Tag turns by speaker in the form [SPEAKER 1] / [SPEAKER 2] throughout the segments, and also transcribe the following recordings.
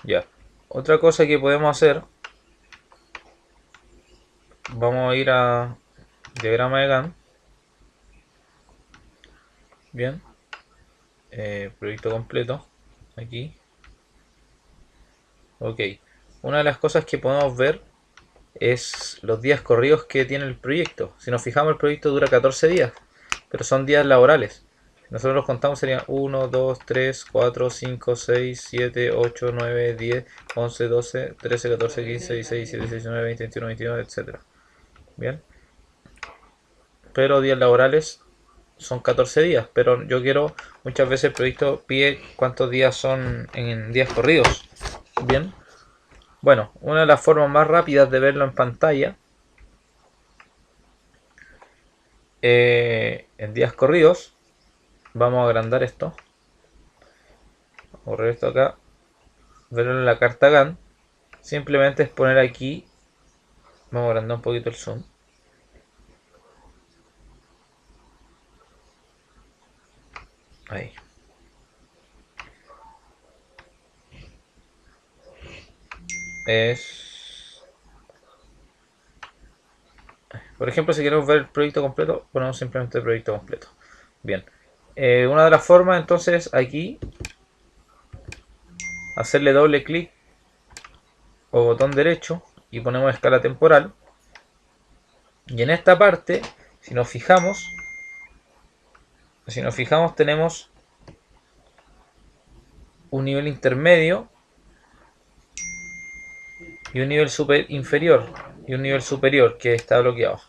[SPEAKER 1] Ya. Otra cosa que podemos hacer, vamos a ir a diagrama de Gantt. Bien. Proyecto completo. Aquí. Ok. Una de las cosas que podemos ver es los días corridos que tiene el proyecto. Si nos fijamos, el proyecto dura 14 días, pero son días laborales. Si nosotros los contamos serían 1, 2, 3, 4, 5, 6, 7, 8, 9, 10, 11, 12, 13, 14, 15, 16, 17, 18, 19, 20, 21, 22, etc. Bien. Pero días laborales son 14 días, pero yo quiero, muchas veces el proyecto pide cuántos días son en días corridos. Bien. Bueno, una de las formas más rápidas de verlo en pantalla, en días corridos, vamos a agrandar esto, borrar esto acá, verlo en la carta Gantt, simplemente es poner aquí, vamos a agrandar un poquito el zoom, ahí, es, por ejemplo, si queremos ver el proyecto completo, ponemos simplemente el proyecto completo. Bien, una de las formas entonces aquí, hacerle doble clic o botón derecho y ponemos escala temporal, y en esta parte, si nos fijamos, tenemos un nivel intermedio y un nivel inferior y un nivel superior que está bloqueado.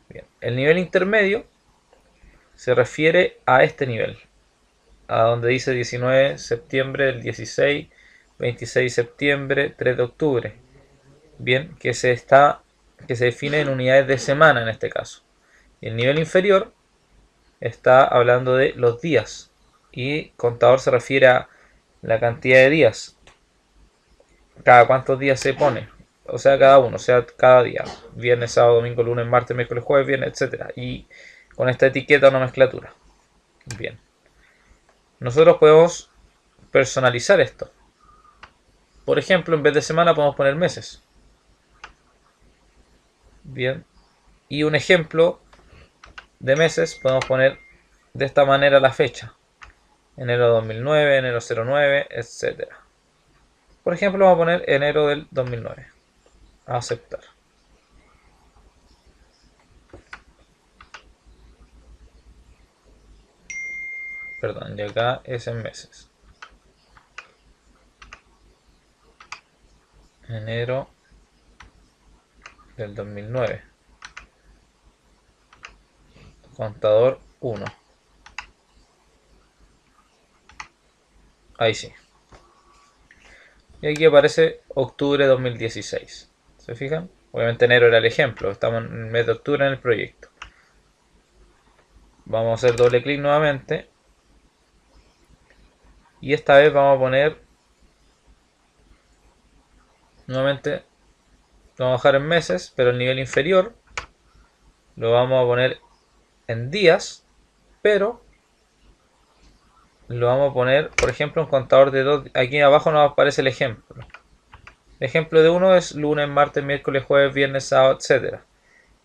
[SPEAKER 1] Bien. El nivel intermedio se refiere a este nivel, a donde dice 19 de septiembre del 16, 26 de septiembre, 3 de octubre. Bien, que se define en unidades de semana en este caso. Y el nivel inferior está hablando de los días, y contador se refiere a la cantidad de días, cada cuántos días se pone, o sea, cada uno, o sea, cada día, viernes, sábado, domingo, lunes, martes, miércoles, jueves, viernes, etcétera, y con esta etiqueta o nomenclatura. Bien, nosotros podemos personalizar esto. Por ejemplo, en vez de semana podemos poner meses. Bien, y un ejemplo de meses podemos poner de esta manera la fecha: enero 2009, enero 09, etcétera. Por ejemplo, vamos a poner enero del 2009. A aceptar. Perdón, y acá es en meses. Enero del 2009. Contador 1. Ahí sí. Y aquí aparece octubre de 2016. ¿Se fijan? Obviamente enero era el ejemplo. Estamos en el mes de octubre en el proyecto. Vamos a hacer doble clic nuevamente. Y esta vez vamos a poner nuevamente, lo vamos a dejar en meses, pero el nivel inferior lo vamos a poner en días, pero lo vamos a poner, por ejemplo, un contador de 2. Aquí abajo nos aparece el ejemplo. El ejemplo de 1 es lunes, martes, miércoles, jueves, viernes, sábado, etc.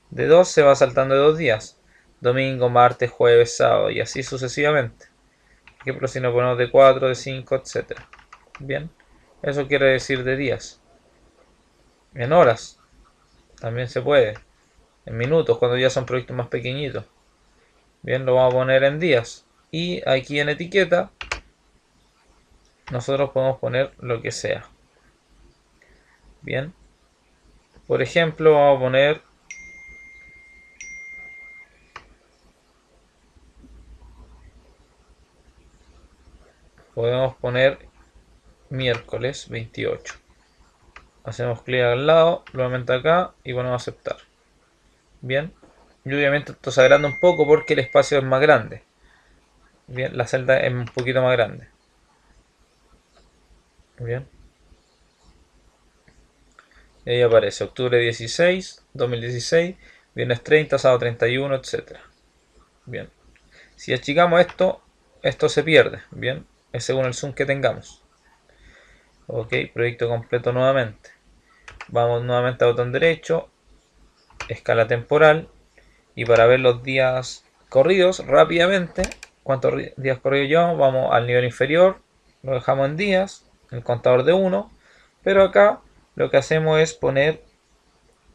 [SPEAKER 1] De 2 se va saltando de 2 días. Domingo, martes, jueves, sábado, y así sucesivamente. Por ejemplo, si nos ponemos de 4, de 5, etc. Bien, eso quiere decir de días. En horas también se puede. En minutos, cuando ya son proyectos más pequeñitos. Bien, lo vamos a poner en días. Y aquí en etiqueta nosotros podemos poner lo que sea. Bien, por ejemplo, vamos a poner podemos poner miércoles 28. Hacemos clic al lado, nuevamente acá, y ponemos aceptar. Bien, y obviamente esto se agranda un poco porque el espacio es más grande. Bien, la celda es un poquito más grande. Bien, y ahí aparece octubre 16, 2016, viernes 30, sábado 31, etc. Bien, si achicamos esto, esto se pierde. Bien, es según el zoom que tengamos. Ok, proyecto completo nuevamente. Vamos nuevamente a botón derecho, escala temporal, y para ver los días corridos rápidamente, cuántos días corridos llevamos, vamos al nivel inferior, lo dejamos en días, el contador de 1, pero acá lo que hacemos es poner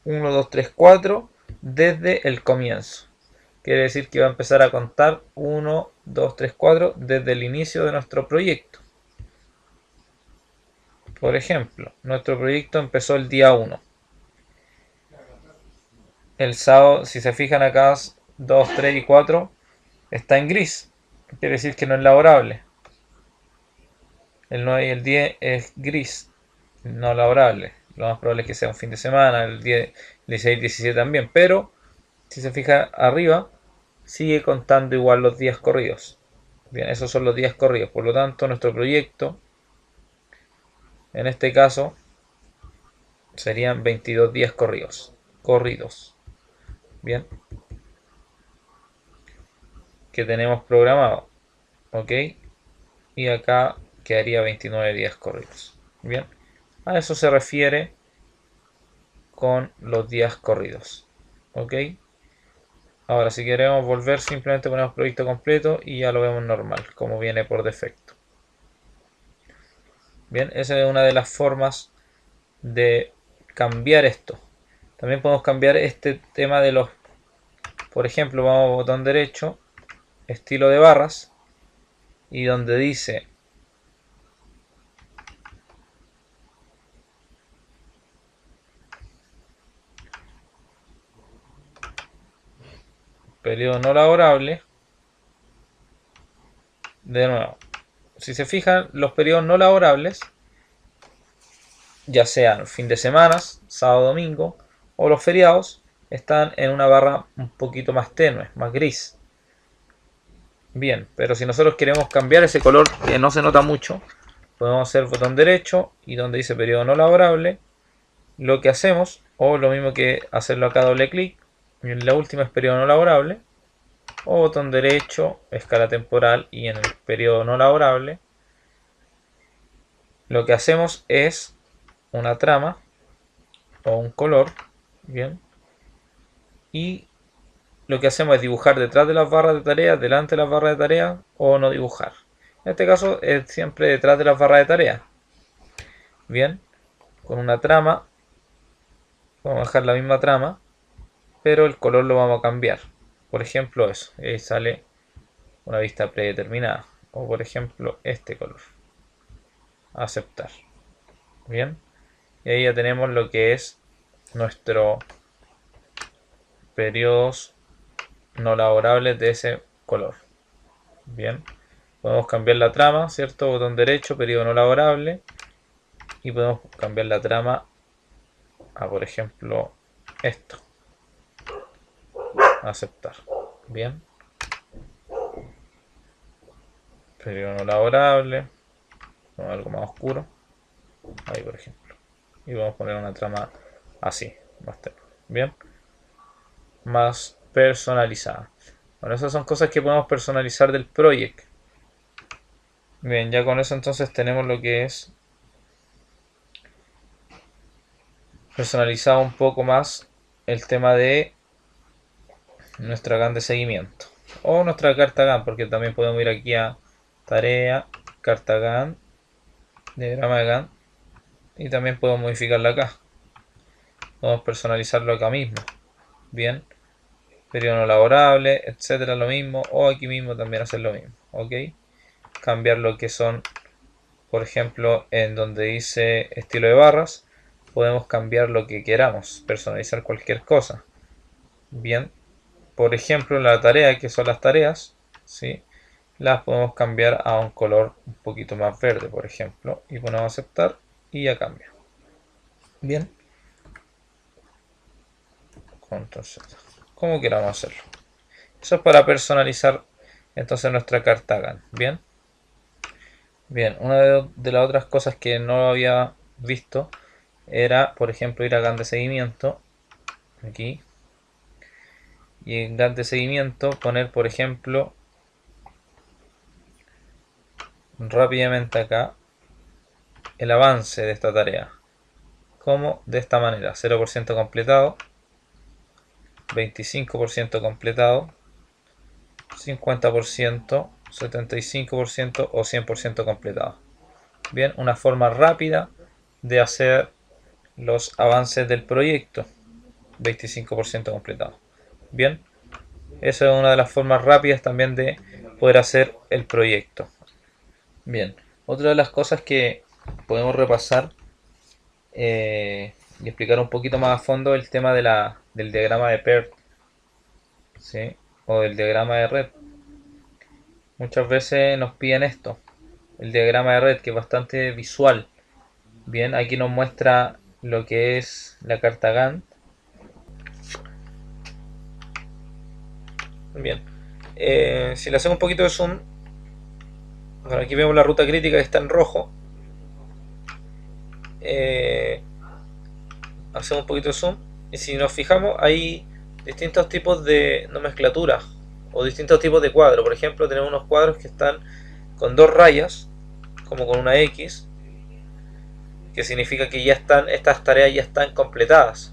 [SPEAKER 1] 1, 2, 3, 4 desde el comienzo. Quiere decir que va a empezar a contar 1, 2, 3, 4 desde el inicio de nuestro proyecto. Por ejemplo, nuestro proyecto empezó el día 1. El sábado, si se fijan acá, 2, 3 y 4 está en gris. Quiere decir que no es laborable. El 9 y el 10 es gris, no laborable. Lo más probable es que sea un fin de semana, el 10, 16, 17 también. Pero, si se fija arriba, sigue contando igual los días corridos. Bien, esos son los días corridos. Por lo tanto, nuestro proyecto, en este caso, serían 22 días corridos. Bien, que tenemos programado. Ok, y acá quedaría 29 días corridos. Bien, a eso se refiere con los días corridos. Ok, ahora si queremos volver, simplemente ponemos proyecto completo y ya lo vemos normal, como viene por defecto. Bien, esa es una de las formas de cambiar esto. También podemos cambiar este tema de los, por ejemplo, vamos a botón derecho, estilo de barras, y donde dice periodo no laborable, de nuevo, si se fijan, los periodos no laborables, ya sean fin de semana, sábado, domingo, o los feriados, están en una barra un poquito más tenue, más gris. Bien, pero si nosotros queremos cambiar ese color que no se nota mucho, podemos hacer botón derecho y donde dice periodo no laborable, lo que hacemos, o lo mismo que hacerlo acá doble clic, en la última es periodo no laborable, o botón derecho, escala temporal y en el periodo no laborable, lo que hacemos es una trama o un color, bien, y lo que hacemos es dibujar detrás de las barras de tareas, delante de las barras de tareas o no dibujar. En este caso es siempre detrás de las barras de tareas. Bien, con una trama, vamos a dejar la misma trama, pero el color lo vamos a cambiar. Por ejemplo eso, ahí sale una vista predeterminada. O por ejemplo este color. Aceptar. Bien, y ahí ya tenemos lo que es nuestro periodos no laborables de ese color. Bien, podemos cambiar la trama, ¿cierto? Botón derecho, periodo no laborable. Y podemos cambiar la trama a, por ejemplo, esto. Aceptar. Bien. Periodo no laborable. Algo más oscuro. Ahí, por ejemplo. Y vamos a poner una trama así. Bien. Más personalizada. Bueno, esas son cosas que podemos personalizar del project. Bien, ya con eso entonces tenemos lo que es personalizado un poco más el tema de nuestra GAN de seguimiento. O nuestra carta GAN, porque también podemos ir aquí a tarea, carta GAN, diagrama de GAN, y también podemos modificarla acá. Podemos personalizarlo acá mismo. Bien, periodo no laborable, etcétera, lo mismo. O aquí mismo también hacer lo mismo. Ok, cambiar lo que son, por ejemplo, en donde dice estilo de barras, podemos cambiar lo que queramos, personalizar cualquier cosa. Bien, por ejemplo, la tarea, que son las tareas, ¿sí? Las podemos cambiar a un color un poquito más verde, por ejemplo, y ponemos aceptar y ya cambia. Bien, control Z, como queramos hacerlo. Eso es para personalizar entonces nuestra carta GAN. Bien, bien, una de las otras cosas que no había visto era, por ejemplo, ir a GAN de seguimiento, aquí, y en GAN de seguimiento poner, por ejemplo, rápidamente acá, el avance de esta tarea. Como de esta manera: 0% completado, 25% completado, 50%, 75% o 100% completado. Bien, una forma rápida de hacer los avances del proyecto. 25% completado. Bien, esa es una de las formas rápidas también de poder hacer el proyecto. Bien, otra de las cosas que podemos repasar y explicar un poquito más a fondo el tema del diagrama de PERT, ¿sí? O del diagrama de red. Muchas veces nos piden esto, el diagrama de red, que es bastante visual. Bien, aquí nos muestra lo que es la carta Gantt. Bien, si le hacemos un poquito de zoom, bueno, aquí vemos la ruta crítica que está en rojo. Hacemos un poquito de zoom y si nos fijamos hay distintos tipos de nomenclatura o distintos tipos de cuadros. Por ejemplo, tenemos unos cuadros que están con dos rayas, como con una X, que significa que ya están, estas tareas ya están completadas.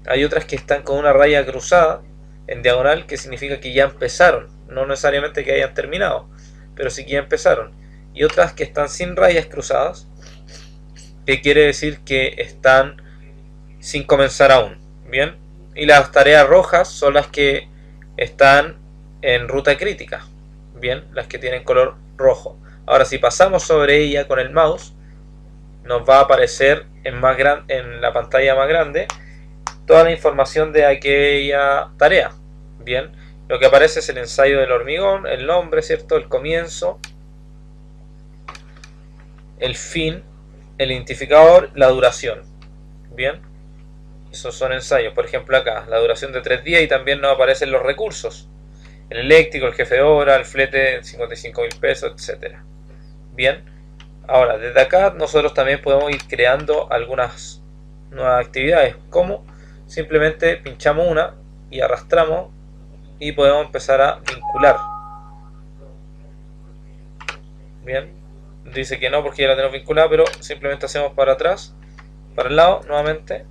[SPEAKER 1] Hay otras que están con una raya cruzada en diagonal, que significa que ya empezaron, no necesariamente que hayan terminado, pero sí que ya empezaron. Y otras que están sin rayas cruzadas, que quiere decir que están sin comenzar aún. Bien, y las tareas rojas son las que están en ruta crítica. Bien, las que tienen color rojo. Ahora, si pasamos sobre ella con el mouse, nos va a aparecer en la pantalla más grande toda la información de aquella tarea. Bien, lo que aparece es el ensayo del hormigón, el nombre, ¿cierto? El comienzo, el fin, el identificador, la duración. Bien, esos son ensayos. Por ejemplo, acá la duración de 3 días y también nos aparecen los recursos: el eléctrico, el jefe de obra, el flete, 55.000 pesos, etcétera. Bien, ahora desde acá nosotros también podemos ir creando algunas nuevas actividades, como simplemente pinchamos una y arrastramos y podemos empezar a vincular. Bien, dice que no porque ya la tenemos vinculada, pero simplemente hacemos para atrás, para el lado nuevamente,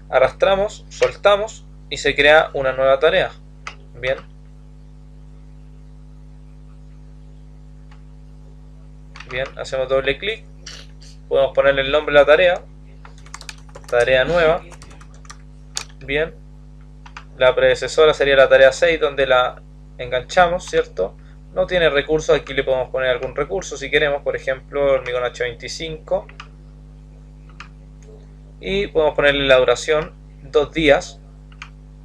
[SPEAKER 1] arrastramos, soltamos y se crea una nueva tarea. Bien, bien, hacemos doble clic, podemos ponerle el nombre de la tarea, tarea nueva. Bien, la predecesora sería la tarea 6, donde la enganchamos, ¿cierto? No tiene recursos, aquí le podemos poner algún recurso si queremos, por ejemplo hormigón H25, y podemos ponerle la duración 2 días.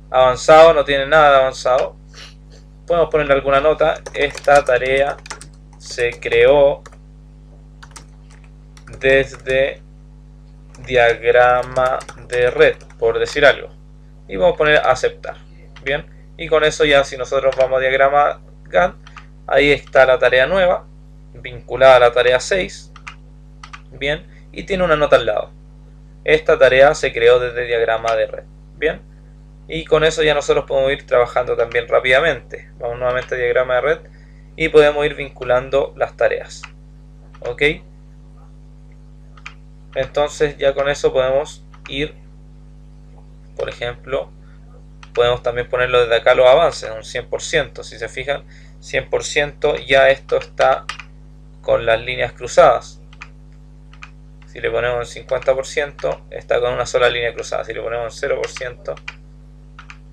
[SPEAKER 1] Avanzado, no tiene nada de avanzado. Podemos ponerle alguna nota: esta tarea se creó desde diagrama de red, por decir algo, y vamos a poner aceptar. Bien, y con eso ya, si nosotros vamos a diagrama Gantt, ahí está la tarea nueva vinculada a la tarea 6. Bien, y tiene una nota al lado: esta tarea se creó desde diagrama de red. Bien, y con eso ya nosotros podemos ir trabajando también rápidamente. Vamos nuevamente a diagrama de red y podemos ir vinculando las tareas. Ok, entonces ya con eso podemos ir, por ejemplo, podemos también ponerlo desde acá los avances, un 100%. Si se fijan, 100% ya esto está con las líneas cruzadas. Si le ponemos el 50%, está con una sola línea cruzada. Si le ponemos el 0%,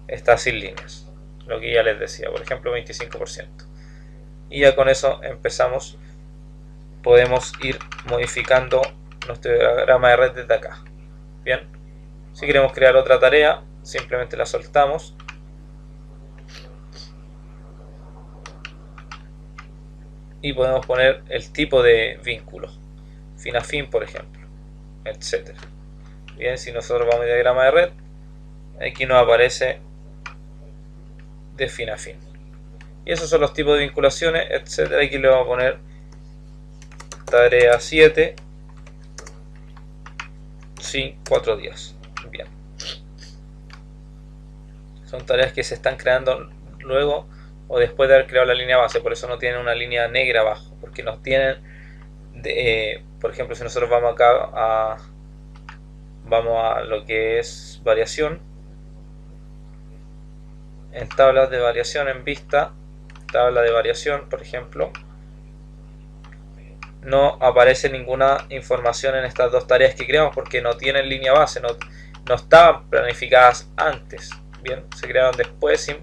[SPEAKER 1] está sin líneas. Lo que ya les decía, por ejemplo 25%. Y ya con eso empezamos, podemos ir modificando nuestro diagrama de red desde acá. Bien, si queremos crear otra tarea, simplemente la soltamos y podemos poner el tipo de vínculo, fin a fin, por ejemplo, etcétera. Bien, si nosotros vamos a diagrama de red, aquí nos aparece de fin a fin. Y esos son los tipos de vinculaciones, etcétera. Aquí le vamos a poner tarea 7, sí, 4 días. Bien, son tareas que se están creando luego o después de haber creado la línea base, por eso no tienen una línea negra abajo, porque no tienen por ejemplo, si nosotros vamos acá vamos a lo que es variación, en tablas de variación, en vista, tabla de variación, por ejemplo, no aparece ninguna información en estas dos tareas que creamos porque no tienen línea base, no estaban planificadas antes, bien, se crearon después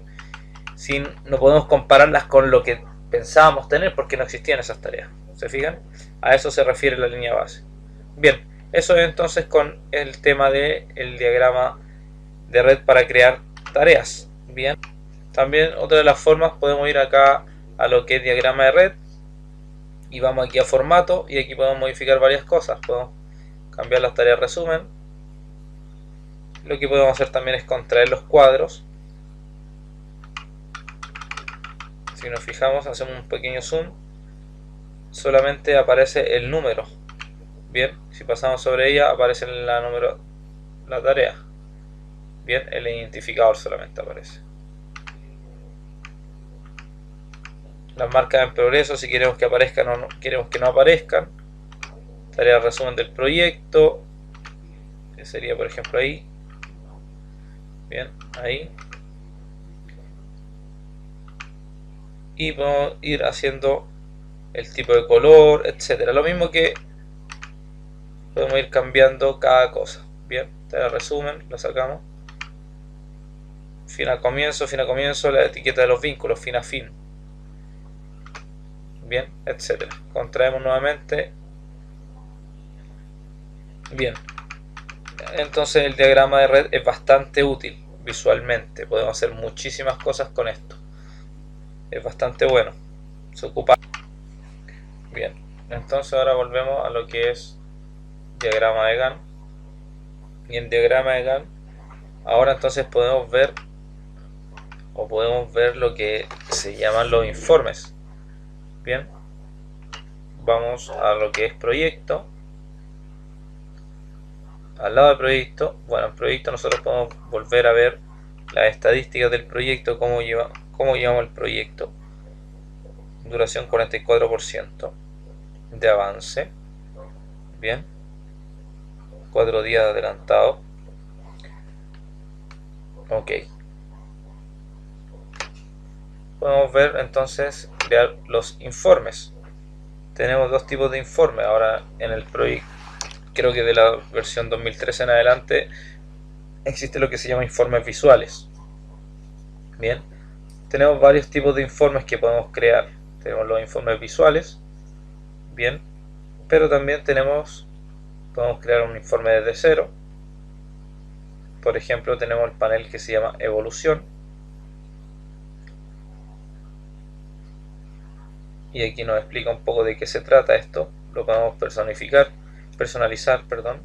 [SPEAKER 1] no podemos compararlas con lo que pensábamos tener porque no existían esas tareas. ¿Se fijan? A eso se refiere la línea base. Bien, eso es entonces con el tema del diagrama de red para crear tareas. Bien, también otra de las formas, podemos ir acá a lo que es diagrama de red y vamos aquí a formato y aquí podemos modificar varias cosas. Podemos cambiar las tareas resumen. Lo que podemos hacer también es contraer los cuadros. Si nos fijamos, hacemos un pequeño zoom, solamente aparece el número. Bien, si pasamos sobre ella aparece la tarea. Bien, el identificador solamente aparece. Las marcas en progreso, si queremos que aparezcan o no queremos que no aparezcan. Tarea resumen del proyecto, que sería por ejemplo ahí. Bien, ahí. Y podemos ir haciendo el tipo de color, etcétera. Lo mismo que podemos ir cambiando cada cosa. Bien, tarea resumen, lo sacamos. Fin a comienzo, la etiqueta de los vínculos, fin a fin. Bien, etcétera. Contraemos nuevamente. Bien, entonces el diagrama de red es bastante útil visualmente. Podemos hacer muchísimas cosas con esto. Es bastante bueno. Se ocupa. Bien, entonces ahora volvemos a lo que es diagrama de Gantt. Y en diagrama de Gantt ahora entonces podemos ver lo que se llaman los informes. Bien, vamos a lo que es proyecto. Al lado de proyecto, bueno, en proyecto nosotros podemos volver a ver las estadísticas del proyecto, cómo llevamos el proyecto. Duración 44% de avance. Bien, 4 días adelantado. Ok, podemos ver entonces, crear los informes. Tenemos dos tipos de informes ahora en el proyecto. Creo que de la versión 2013 en adelante existe lo que se llama informes visuales. Bien, tenemos varios tipos de informes que podemos crear. Tenemos los informes visuales, bien, pero también podemos crear un informe desde cero. Por ejemplo, tenemos el panel que se llama evolución, y aquí nos explica un poco de qué se trata esto. Lo podemos personalizar, perdón.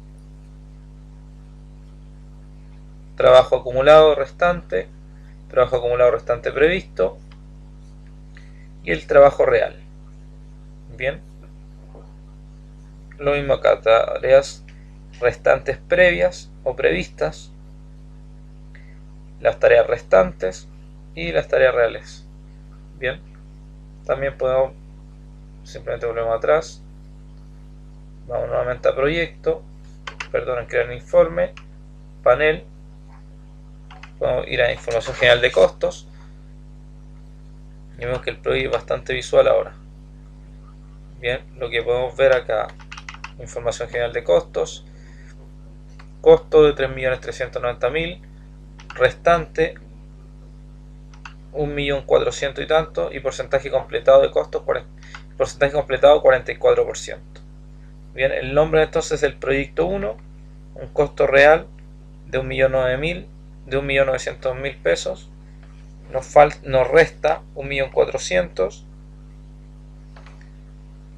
[SPEAKER 1] Trabajo acumulado restante previsto y el trabajo real. Bien, lo mismo acá, tareas restantes previas o previstas, las tareas restantes y las tareas reales. Bien, también podemos, simplemente volvemos atrás, vamos nuevamente a proyecto, en crear un informe, panel, podemos ir a información general de costos y vemos que el proyecto es bastante visual ahora. Bien, lo que podemos ver acá, información general de costos, costo de 3.390.000, restante 1.400.000 y tanto, y porcentaje completado de costos, porcentaje completado 44%. Bien, el nombre entonces es el proyecto 1, un costo real de 1.900.000 pesos, nos resta 1.400.000.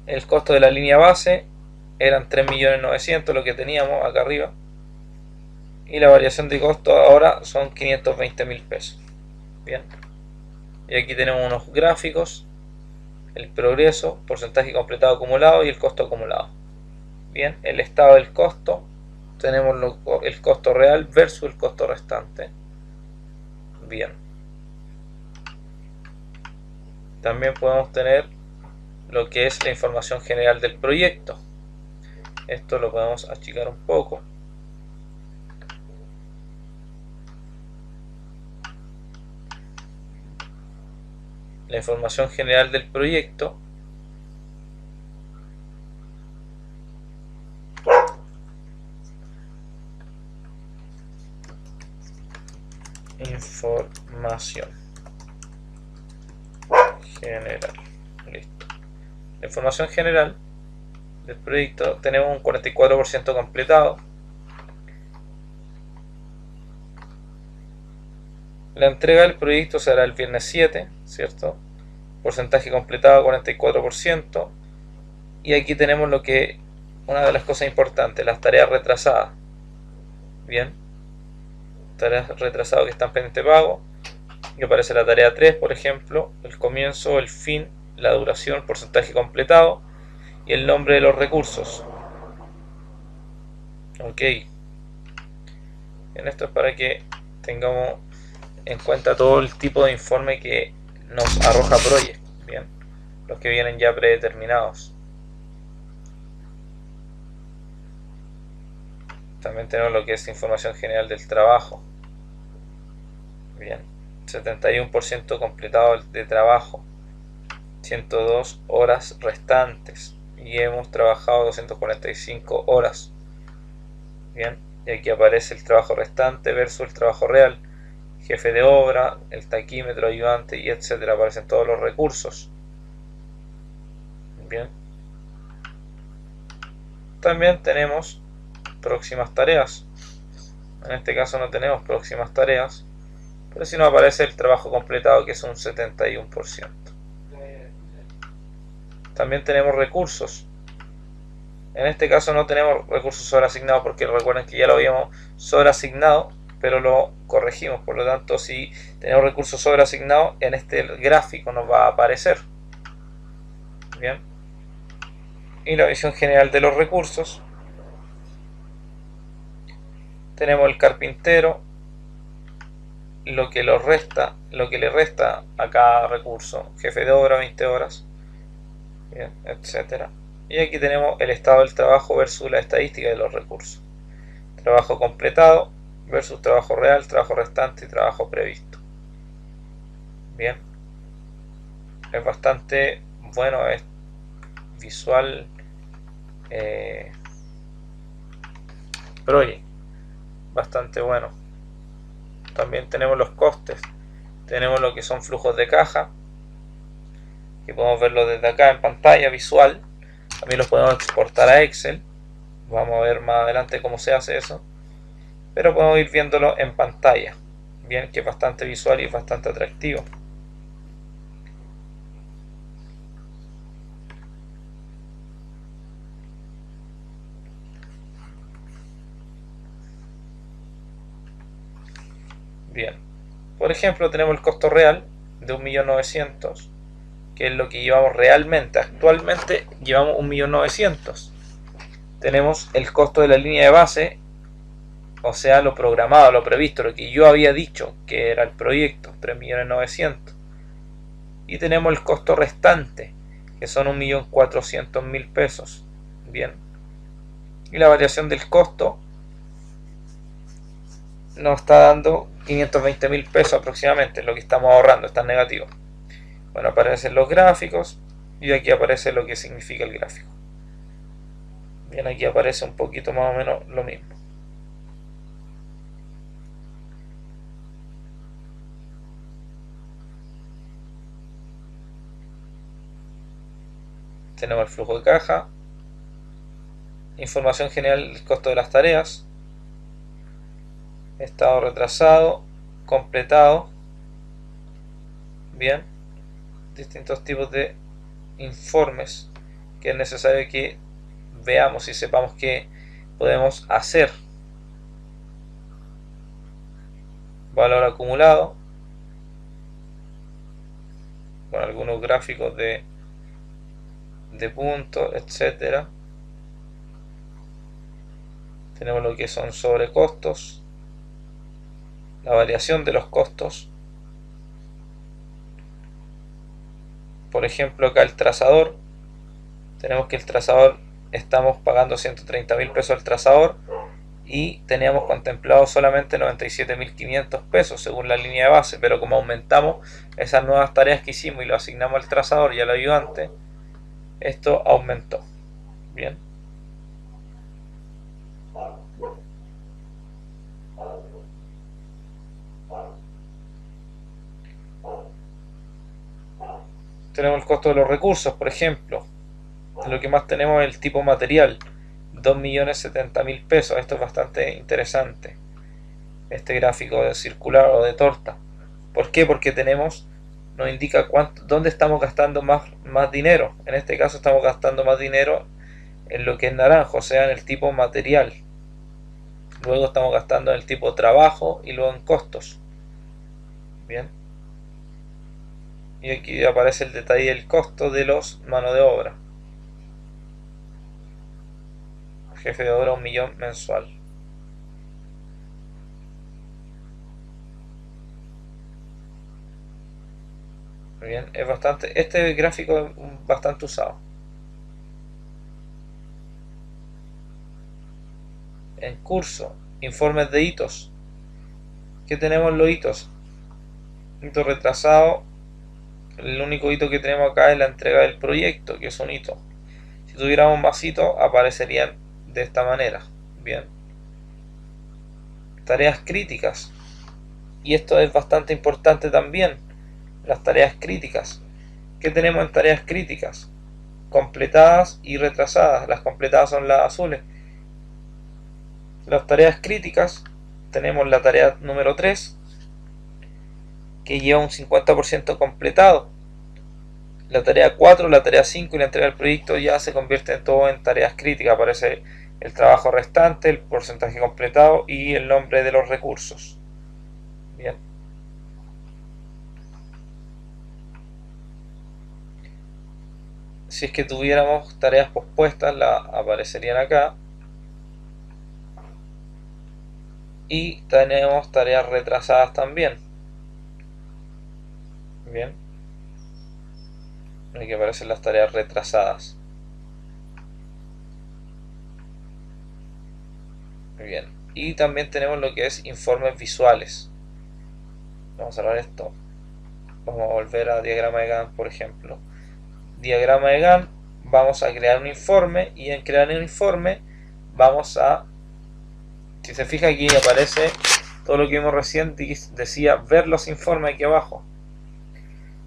[SPEAKER 1] El costo de la línea base eran 3.900.000, lo que teníamos acá arriba, y la variación de costo ahora son 520.000 pesos. Bien, y aquí tenemos unos gráficos, el progreso, porcentaje completado acumulado y el costo acumulado. Bien, el estado del costo, tenemos el costo real versus el costo restante. Bien, también podemos tener lo que es la información general del proyecto. Esto lo podemos achicar un poco. La información general del proyecto información general. Listo. La información general del proyecto tenemos un 44% completado. La entrega del proyecto será el viernes 7, ¿cierto? Porcentaje completado 44%. Y aquí tenemos lo que, una de las cosas importantes, las tareas retrasadas. Bien, tareas retrasadas que están pendientes de pago. Y aparece la tarea 3, por ejemplo, el comienzo, el fin, la duración, porcentaje completado y el nombre de los recursos. Ok. En esto es para que tengamos en cuenta todo el tipo de informe que nos arroja Project. Bien, los que vienen ya predeterminados. También tenemos lo que es información general del trabajo. Bien, 71% completado de trabajo, 102 horas restantes y hemos trabajado 245 horas. Bien, y aquí aparece el trabajo restante versus el trabajo real, jefe de obra, el taquímetro, ayudante y etcétera. Aparecen todos los recursos. Bien, también tenemos próximas tareas. En este caso no tenemos próximas tareas, pero si nos aparece el trabajo completado, que es un 71%. También tenemos recursos. En este caso no tenemos recursos sobreasignados porque recuerden que ya lo habíamos sobreasignado, pero lo corregimos. Por lo tanto, si tenemos recursos sobreasignados, en este gráfico nos va a aparecer. Bien. Y la visión general de los recursos. Tenemos el carpintero, lo que le resta a cada recurso, jefe de obra 20 horas, bien, etcétera. Y aquí tenemos el estado del trabajo versus la estadística de los recursos. Trabajo completado versus trabajo real, trabajo restante y trabajo previsto. Bien, es bastante bueno, es visual Project, bastante bueno. También tenemos los costes, tenemos lo que son flujos de caja, que podemos verlo desde acá en pantalla visual. También los podemos exportar a Excel, vamos a ver más adelante cómo se hace eso, pero podemos ir viéndolo en pantalla. Bien, que es bastante visual y bastante atractivo. Bien, por ejemplo tenemos el costo real de 1.900.000, que es lo que llevamos realmente. Actualmente llevamos 1.900.000. Tenemos el costo de la línea de base, o sea, lo programado, lo previsto, lo que yo había dicho que era el proyecto, 3.900.000. Y tenemos el costo restante, que son 1.400.000 pesos. Bien, y la variación del costo nos está dando 520.000 pesos aproximadamente, lo que estamos ahorrando, está en negativo. Bueno, aparecen los gráficos y aquí aparece lo que significa el gráfico. Bien, aquí aparece un poquito más o menos lo mismo. Tenemos el flujo de caja, información general del costo de las tareas, estado retrasado, completado. Bien, distintos tipos de informes que es necesario que veamos y sepamos qué podemos hacer. Valor acumulado, con algunos gráficos de puntos, etcétera. Tenemos lo que son sobrecostos, la variación de los costos. Por ejemplo, acá el trazador tenemos que el trazador, estamos pagando 130.000 pesos al trazador y teníamos contemplado solamente 97.500 pesos según la línea de base, pero como aumentamos esas nuevas tareas que hicimos y lo asignamos al trazador y al ayudante, esto aumentó. Bien. Tenemos el costo de los recursos, por ejemplo. Lo que más tenemos es el tipo material, 2.070.000 pesos. Esto es bastante interesante, este gráfico de circular o de torta. ¿Por qué? Porque nos indica dónde estamos gastando más dinero. En este caso estamos gastando más dinero en lo que es naranjo, o sea, en el tipo material. Luego estamos gastando en el tipo trabajo y luego en costos. Bien. Y aquí aparece el detalle del costo de los mano de obra. Jefe de obra 1.000.000 mensual. Muy bien, este gráfico es bastante usado. En curso, informes de hitos. ¿Qué tenemos en los hitos? Hito retrasado. El único hito que tenemos acá es la entrega del proyecto, que es un hito. Si tuviéramos más hitos, aparecerían de esta manera. Bien. Tareas críticas. Y esto es bastante importante también. Las tareas críticas. ¿Qué tenemos en tareas críticas? Completadas y retrasadas. Las completadas son las azules. Las tareas críticas, tenemos la tarea número 3, que lleva un 50% completado. La tarea 4, la tarea 5 y la entrega del proyecto ya se convierten todo en tareas críticas. Aparece el trabajo restante, el porcentaje completado y el nombre de los recursos. Bien. Si es que tuviéramos tareas pospuestas, aparecerían acá. Y tenemos tareas retrasadas también. Bien. Aquí aparecen las tareas retrasadas. Muy bien. Y también tenemos lo que es informes visuales. Vamos a cerrar esto. Vamos a volver a diagrama de Gantt, por ejemplo. Diagrama de Gantt. Vamos a crear un informe. Y en crear un informe vamos a... Si se fija, aquí aparece todo lo que vimos recién. Decía ver los informes aquí abajo.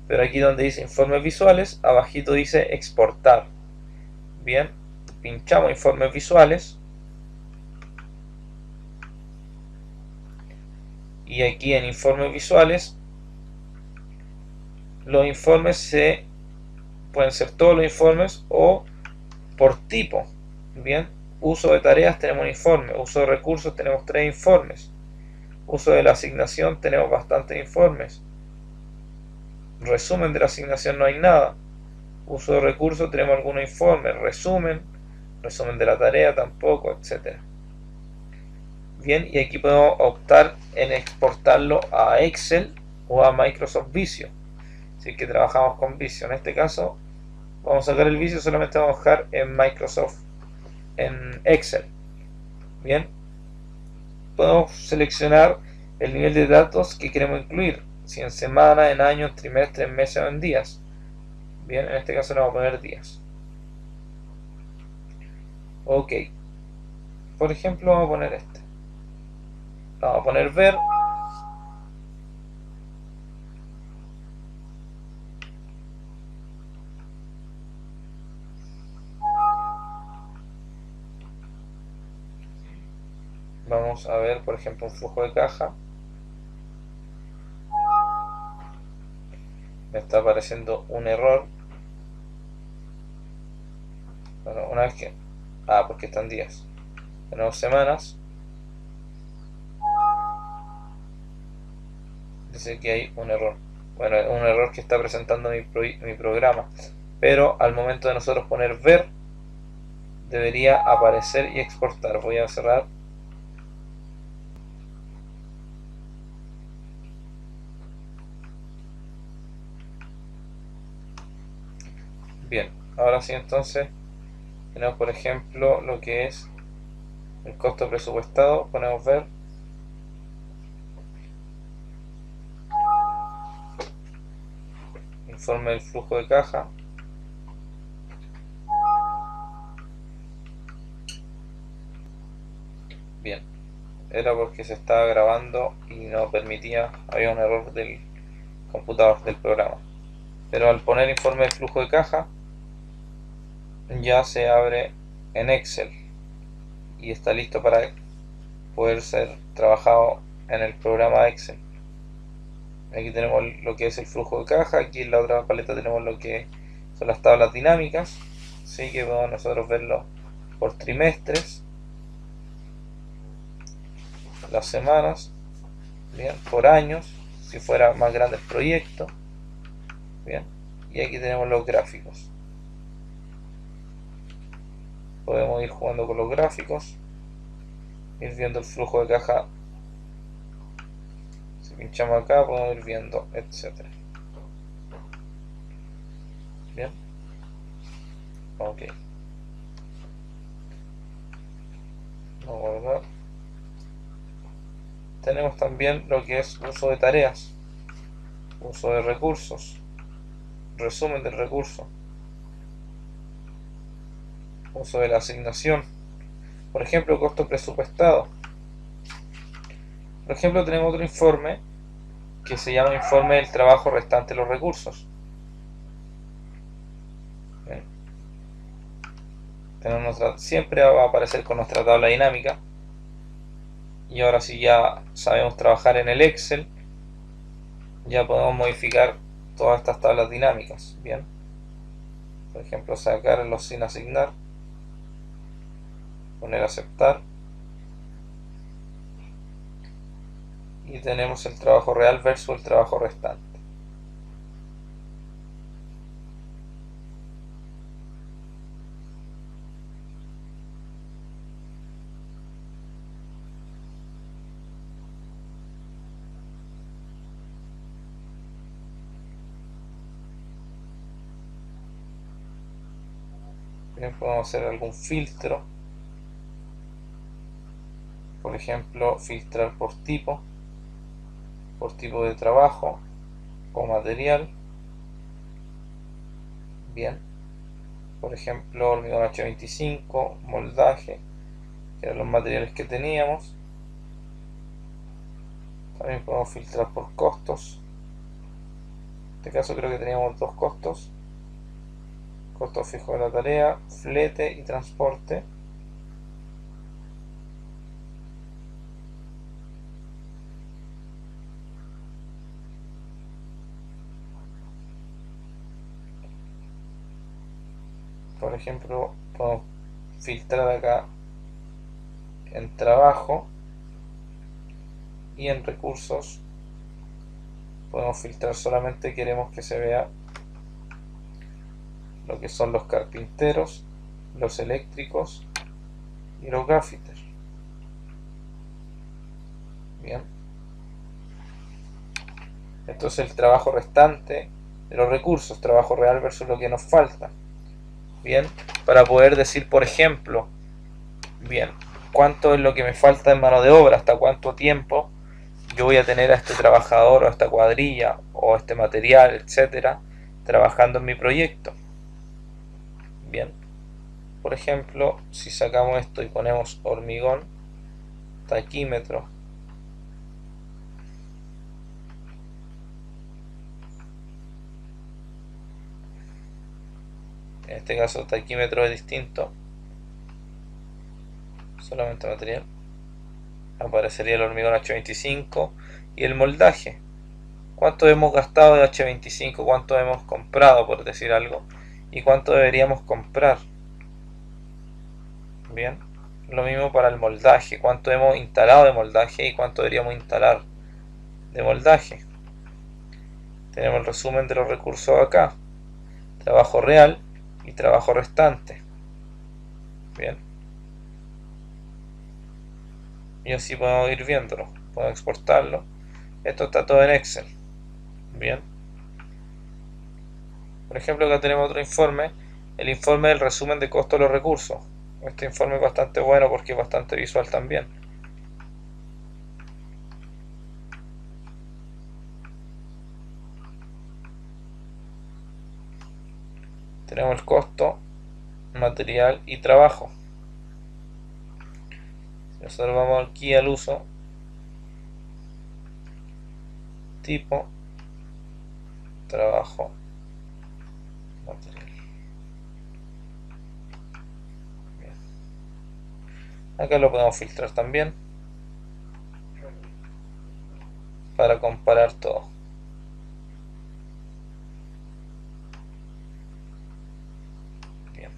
[SPEAKER 1] Pero aquí donde dice informes visuales, abajito dice exportar. Bien. Pinchamos informes visuales. Y aquí en informes visuales, los informes pueden ser todos los informes o por tipo. Bien, uso de tareas tenemos un informe, uso de recursos tenemos 3 informes, uso de la asignación tenemos bastantes informes, resumen de la asignación no hay nada, uso de recursos tenemos algunos informes, resumen de la tarea tampoco, etcétera. Bien, y aquí podemos optar en exportarlo a Excel o a Microsoft Visio, si es que trabajamos con Visio. En este caso vamos a sacar el Visio, solamente vamos a dejar en Microsoft, en Excel. Bien, podemos seleccionar el nivel de datos que queremos incluir, si en semana, en año, en trimestre, en meses o en días. Bien, en este caso le vamos a poner días. Ok, por ejemplo vamos a poner este, vamos a poner ver. Vamos a ver, por ejemplo, un flujo de caja. Me está apareciendo un error. Bueno, una vez que... porque están días. Tenemos semanas. Dice que hay un error. Bueno, es un error que está presentando mi programa. Pero al momento de nosotros poner ver, debería aparecer y exportar. Voy a cerrar. Bien, ahora sí, entonces Tenemos por ejemplo lo que es el costo presupuestado, podemos ver informe del flujo de caja. Bien, era porque se estaba grabando y no permitía, había un error del computador, del programa. Pero al poner informe de flujo de caja ya se abre en Excel y está listo para poder ser trabajado en el programa Excel. Aquí tenemos lo que es el flujo de caja, aquí en la otra paleta tenemos lo que son las tablas dinámicas, así que podemos nosotros verlo por trimestres, las semanas, bien, por años, si fuera más grande el proyecto, bien, y aquí tenemos los gráficos. Podemos ir jugando con los gráficos, ir viendo el flujo de caja. Si pinchamos acá podemos ir viendo, etcétera. Bien, ok, vamos a guardar. Tenemos también lo que es uso de tareas, uso de recursos, resumen del recurso, uso de la asignación, por ejemplo costo presupuestado. Por ejemplo tenemos otro informe que se llama informe del trabajo restante de los recursos. Bien. Siempre va a aparecer con nuestra tabla dinámica, y ahora si ya sabemos trabajar en el Excel ya podemos modificar todas estas tablas dinámicas. Bien, por ejemplo sacar los sin asignar, poner aceptar, y tenemos el trabajo real versus el trabajo restante. Bien, podemos hacer algún filtro, por ejemplo filtrar por tipo de trabajo o material. Bien, por ejemplo hormigón H25, moldaje, que eran los materiales que teníamos. También podemos filtrar por costos. En este caso creo que teníamos dos costos: costo fijo de la tarea, flete y transporte. Por ejemplo podemos filtrar acá en trabajo, y en recursos podemos filtrar solamente, queremos que se vea lo que son los carpinteros, los eléctricos y los gaffiters. Bien, esto es el trabajo restante de los recursos, trabajo real versus lo que nos falta. Bien, para poder decir, por ejemplo, bien, cuánto es lo que me falta en mano de obra, hasta cuánto tiempo yo voy a tener a este trabajador o a esta cuadrilla o a este material, etcétera, trabajando en mi proyecto. Bien, por ejemplo, si sacamos esto y ponemos hormigón taquímetro, en este caso taquímetro es distinto, solamente material, aparecería el hormigón H25 y el moldaje. ¿Cuánto hemos gastado de H25? ¿Cuánto hemos comprado, por decir algo? ¿Y cuánto deberíamos comprar? Bien, lo mismo para el moldaje. ¿Cuánto hemos instalado de moldaje y cuánto deberíamos instalar de moldaje? Tenemos el resumen de los recursos acá: trabajo real y trabajo restante. Bien, y así podemos ir viéndolo, podemos exportarlo. Esto está todo en Excel. Bien, por ejemplo acá tenemos otro informe el informe del resumen de costo de los recursos. Este informe es bastante bueno porque es bastante visual también. Tenemos el costo, material y trabajo. Si nosotros vamos aquí al uso, tipo, trabajo, material. Bien. Acá lo podemos filtrar también para comparar todo. Bien.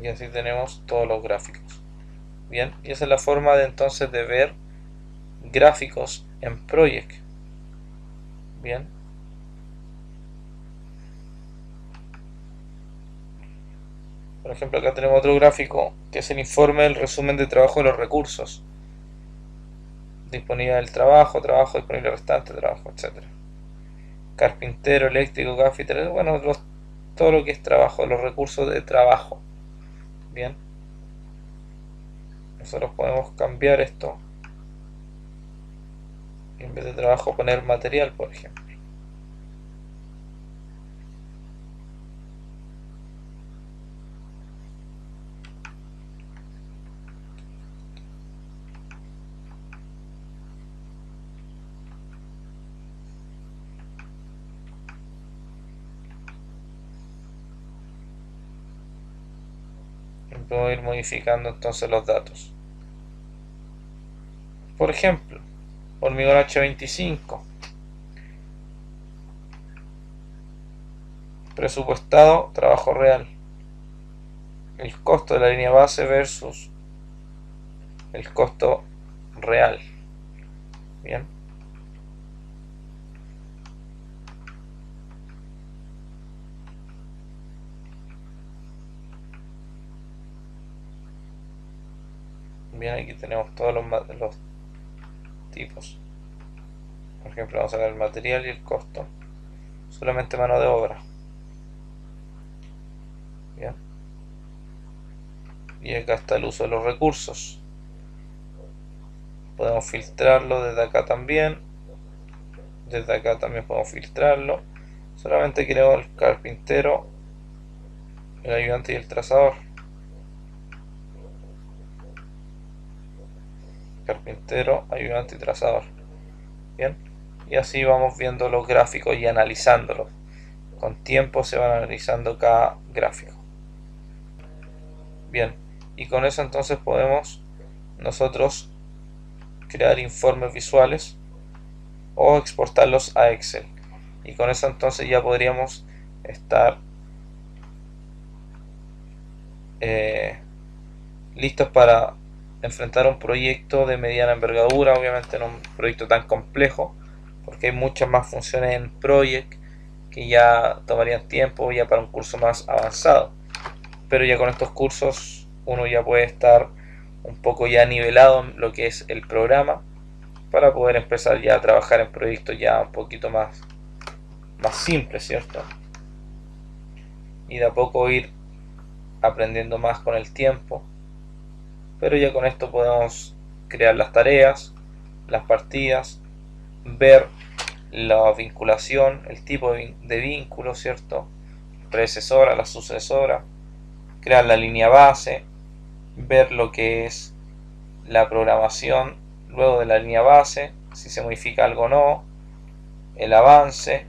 [SPEAKER 1] Y así tenemos todos los gráficos. Bien, y esa es la forma de entonces de ver gráficos en Project. Bien. Por ejemplo, acá tenemos otro gráfico que es el informe del resumen de trabajo de los recursos. Disponibilidad del trabajo, trabajo disponible restante, trabajo, etc. Carpintero, eléctrico, gaffiter, bueno, todo lo que es trabajo, los recursos de trabajo. Bien. Nosotros podemos cambiar esto. Y en vez de trabajo poner material, por ejemplo. Puedo ir modificando entonces los datos. Por ejemplo, hormigón H25, presupuestado, trabajo real, el costo de la línea base versus el costo real. Bien. Bien, aquí tenemos todos los tipos. Por ejemplo, vamos a ver el material y el costo. Solamente mano de obra. Bien. Y acá está el uso de los recursos. Podemos filtrarlo desde acá también. Desde acá también podemos filtrarlo. Solamente queremos el carpintero, el ayudante y el trazador. Carpintero, ayudante y trazador. Bien. Y así vamos viendo los gráficos y analizándolos. Con tiempo se van analizando cada gráfico. Bien. Y con eso entonces podemos nosotros crear informes visuales o exportarlos a Excel. Y con eso entonces ya podríamos estar listos para enfrentar un proyecto de mediana envergadura, obviamente no un proyecto tan complejo, porque hay muchas más funciones en Project que ya tomarían tiempo ya para un curso más avanzado. Pero ya con estos cursos uno ya puede estar un poco ya nivelado en lo que es el programa para poder empezar ya a trabajar en proyectos ya un poquito más simples, ¿cierto? Y de a poco ir aprendiendo más con el tiempo. Pero ya con esto podemos crear las tareas, las partidas, ver la vinculación, el tipo de vínculo, ¿cierto? Predecesora, la sucesora, crear la línea base, ver lo que es la programación luego de la línea base, si se modifica algo o no, el avance,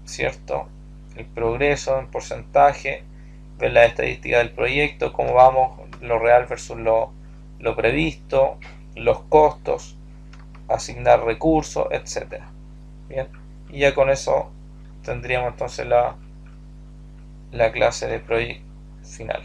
[SPEAKER 1] ¿cierto? El progreso en porcentaje, ver la estadística del proyecto, cómo vamos, lo real versus lo previsto, los costos, asignar recursos, etc. Bien, y ya con eso tendríamos entonces la clase de Project final.